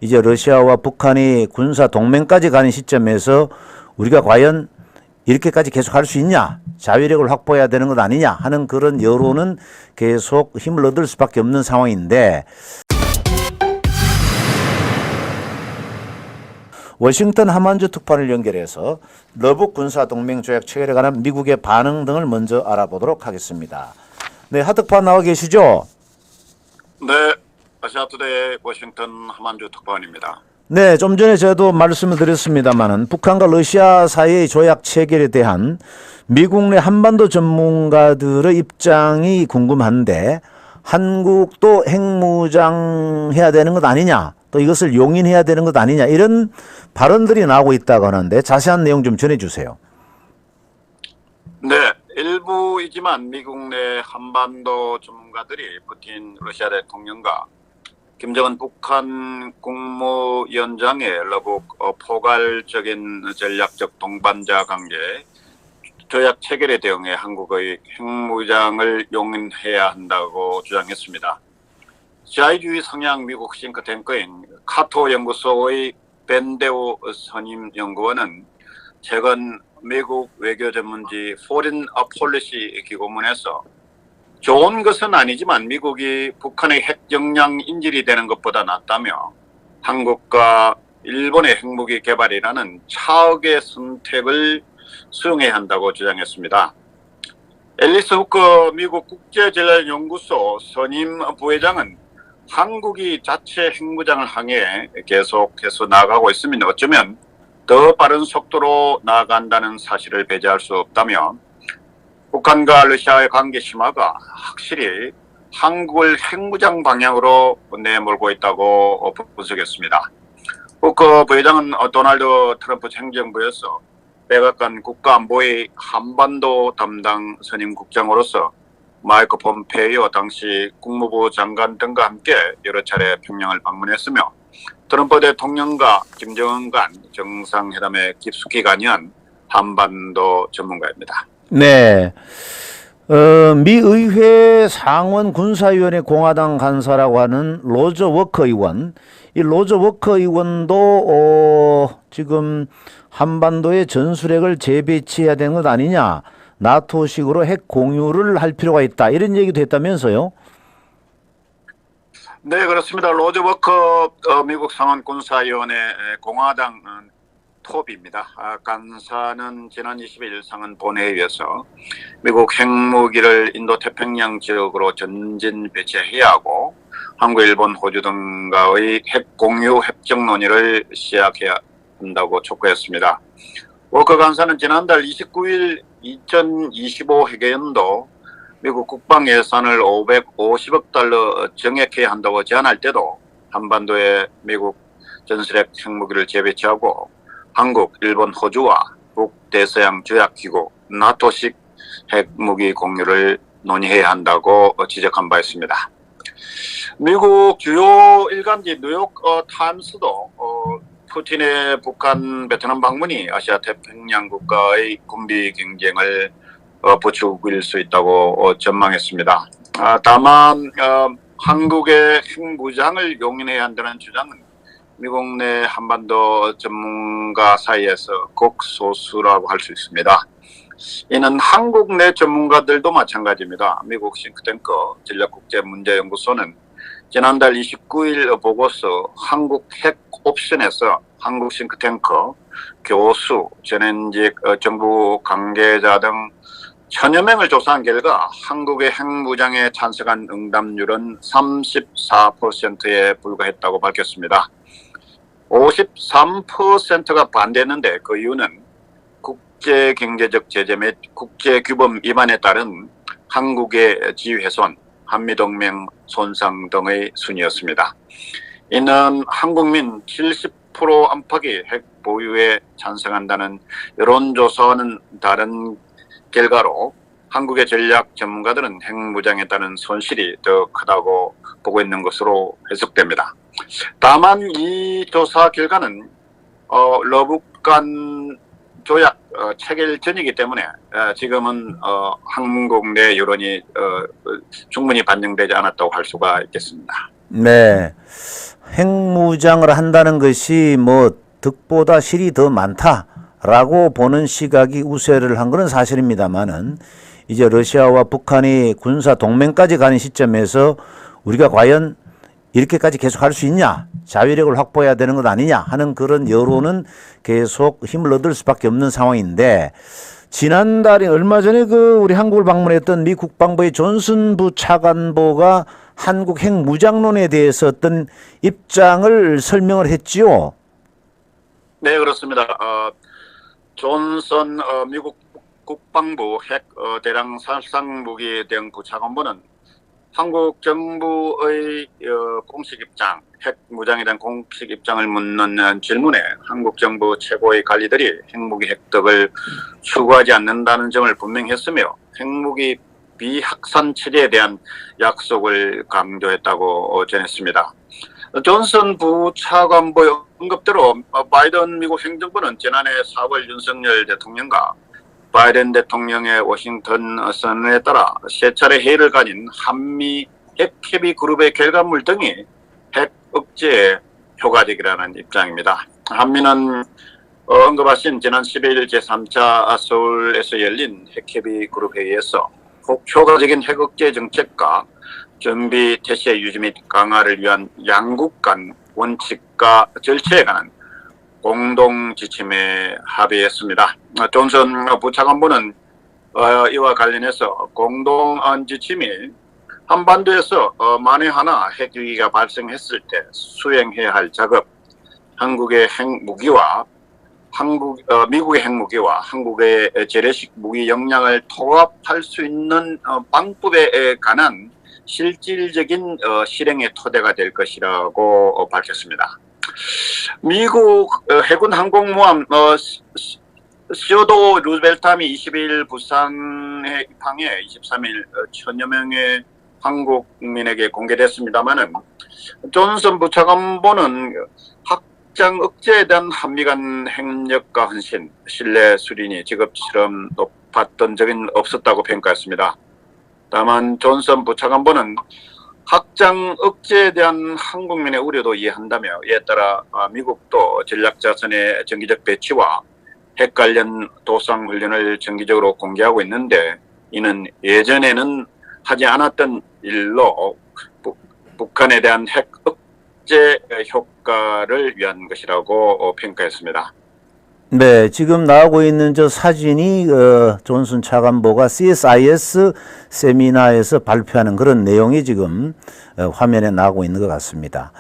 이제 러시아와 북한이 군사 동맹까지 가는 시점에서 우리가 과연 이렇게까지 계속 할 수 있냐, 자위력을 확보해야 되는 것 아니냐 하는 그런 여론은 계속 힘을 얻을 수밖에 없는 상황인데, 워싱턴 하만주 특파원을 연결해서 러북 군사동맹 조약 체결에 관한 미국의 반응 등을 먼저 알아보도록 하겠습니다. 네, 하 특파원 나와 계시죠? 네, 아시아투데이 워싱턴 하만주 특파원입니다. 네, 좀 전에 저도 말씀을 드렸습니다만은 북한과 러시아 사이의 조약 체결에 대한 미국 내 한반도 전문가들의 입장이 궁금한데, 한국도 핵무장해야 되는 것 아니냐, 또 이것을 용인해야 되는 것 아니냐, 이런 발언들이 나오고 있다고 하는데 자세한 내용 좀 전해주세요. 네, 일부이지만 미국 내 한반도 전문가들이 푸틴 러시아 대통령과 김정은 북한 국무위원장의 러북 포괄적인 전략적 동반자 관계 조약 체결에 대응해 한국의 핵무장을 용인해야 한다고 주장했습니다. 자유주의 성향 미국 싱크탱크인 카토 연구소의 벤데오 선임 연구원은 최근 미국 외교 전문지 포린 폴리시 기고문에서 좋은 것은 아니지만 미국이 북한의 핵 역량 인질이 되는 것보다 낫다며 한국과 일본의 핵무기 개발이라는 차악의 선택을 수용해야 한다고 주장했습니다. 앨리스 후커 미국 국제전략연구소 선임 부회장은 한국이 자체 핵무장을 향해 계속해서 나아가고 있으면 어쩌면 더 빠른 속도로 나아간다는 사실을 배제할 수 없다며 북한과 러시아의 관계 심화가 확실히 한국을 핵무장 방향으로 내몰고 있다고 분석했습니다. 후커 부회장은 도널드 트럼프 행정부에서 백악관 국가안보의 한반도 담당 선임 국장으로서 마이크 폼페이오 당시 국무부 장관 등과 함께 여러 차례 평양을 방문했으며 트럼프 대통령과 김정은 간 정상회담에 깊숙이 관여한 한반도 전문가입니다. 네, 미 의회 상원 군사위원회 공화당 간사라고 하는 로저 워커 의원, 이 로저 워커 의원도 지금 한반도에 전술핵을 재배치해야 되는 것 아니냐, 나토식으로 핵 공유를 할 필요가 있다, 이런 얘기도 했다면서요? 네, 그렇습니다. 로저 워커 미국 상원 군사위원회 공화당 톱입니다. 간사는 지난 22일 상원 본회의에서 미국 핵무기를 인도태평양 지역으로 전진 배치해야 하고 한국, 일본, 호주 등과의 핵 공유 협정 논의를 시작해야 한다고 촉구했습니다. 워커 간사는 지난달 29일 2025 회계연도 미국 국방 예산을 550억 달러 증액해야 한다고 제안할 때도 한반도에 미국 전술핵 핵무기를 재배치하고 한국, 일본, 호주와 북대서양 조약기구 나토식 핵무기 공유를 논의해야 한다고 지적한 바 있습니다. 미국 주요 일간지 뉴욕 타임스도 푸틴의 북한, 베트남 방문이 아시아 태평양 국가의 군비 경쟁을 부추길 수 있다고 전망했습니다. 다만 한국의 핵무장을 용인해야 한다는 주장은 미국 내 한반도 전문가 사이에서 극소수라고 할 수 있습니다. 이는 한국 내 전문가들도 마찬가지입니다. 미국 싱크탱크 전략국제문제연구소는 지난달 29일 보고서 한국 핵 옵션에서 한국 싱크탱크 교수, 전현직 정부 관계자 등 1000여 명을 조사한 결과 한국의 핵무장에 찬성한 응답률은 34%에 불과했다고 밝혔습니다. 53%가 반대했는데 그 이유는 국제경제적 제재 및 국제규범 위반에 따른 한국의 지위훼손, 한미동맹 손상 등의 순이었습니다. 이는 한국민 70% 안팎이 핵 보유에 찬성한다는 여론조사와는 다른 결과로 한국의 전략 전문가들은 핵무장에 따른 손실이 더 크다고 보고 있는 것으로 해석됩니다. 다만 이 조사 결과는 러북 간 조약 체결 전이기 때문에 지금은 한국 내 여론이 충분히 반영되지 않았다고 할 수가 있겠습니다. 네, 핵무장을 한다는 것이 뭐 득보다 실이 더 많다라고 보는 시각이 우세를 한 것은 사실입니다만은 이제 러시아와 북한이 군사 동맹까지 가는 시점에서 우리가 과연 이렇게까지 계속 할 수 있냐, 자위력을 확보해야 되는 것 아니냐 하는 그런 여론은 계속 힘을 얻을 수밖에 없는 상황인데, 지난달에 얼마 전에 우리 한국을 방문했던 미 국방부의 존슨 부차관보가 한국 핵무장론에 대해서 어떤 입장을 설명을 했지요. 네, 그렇습니다. 존슨 미국 국방부 핵 대량 살상 무기 대응 부차관보는 한국 정부의 공식 입장, 핵 무장에 대한 공식 입장을 묻는 질문에 한국 정부 최고의 관리들이 핵무기 획득을 추구하지 않는다는 점을 분명히 했으며, 핵무기 비확산 체제에 대한 약속을 강조했다고 전했습니다. 존슨 부차관보의 언급대로 바이든 미국 행정부는 지난해 4월 윤석열 대통령과 바이든 대통령의 워싱턴 선언에 따라 세 차례 회의를 가진 한미 핵협의 그룹의 결과물 등이 핵 억제에 효과적이라는 입장입니다. 한미는 언급하신 지난 12일 제3차 서울에서 열린 핵협의 그룹 회의에서 효과적인 핵 억제 정책과 정비 태세 유지 및 강화를 위한 양국 간 원칙과 절차에 관한 공동 지침에 합의했습니다. 존슨 부차관보는 이와 관련해서 공동 지침이 한반도에서 만에 하나 핵위기가 발생했을 때 수행해야 할 작업, 한국의 핵무기와 미국의 핵무기와 한국의 재래식 무기 역량을 통합할 수 있는 방법에 관한 실질적인 실행의 토대가 될 것이라고 밝혔습니다. 미국 해군 항공모함 시어도 루즈벨트함이 20일 부산에 입항해 23일 천여 명의 한국민에게 공개됐습니다마는 존슨 부차관보는 확장 억제에 대한 한미 간 협력과 헌신, 신뢰 수준이 지금처럼 높았던 적은 없었다고 평가했습니다. 다만 존슨 부차관보는 확장 억제에 대한 한국민의 우려도 이해한다며, 이에 따라 미국도 전략자산의 정기적 배치와 핵 관련 도상 훈련을 정기적으로 공개하고 있는데, 이는 예전에는 하지 않았던 일로 북한에 대한 핵 억제 효과를 위한 것이라고 평가했습니다. 네, 지금 나오고 있는 저 사진이 존슨 차관보가 CSIS 세미나에서 발표하는 그런 내용이 지금 화면에 나오고 있는 것 같습니다.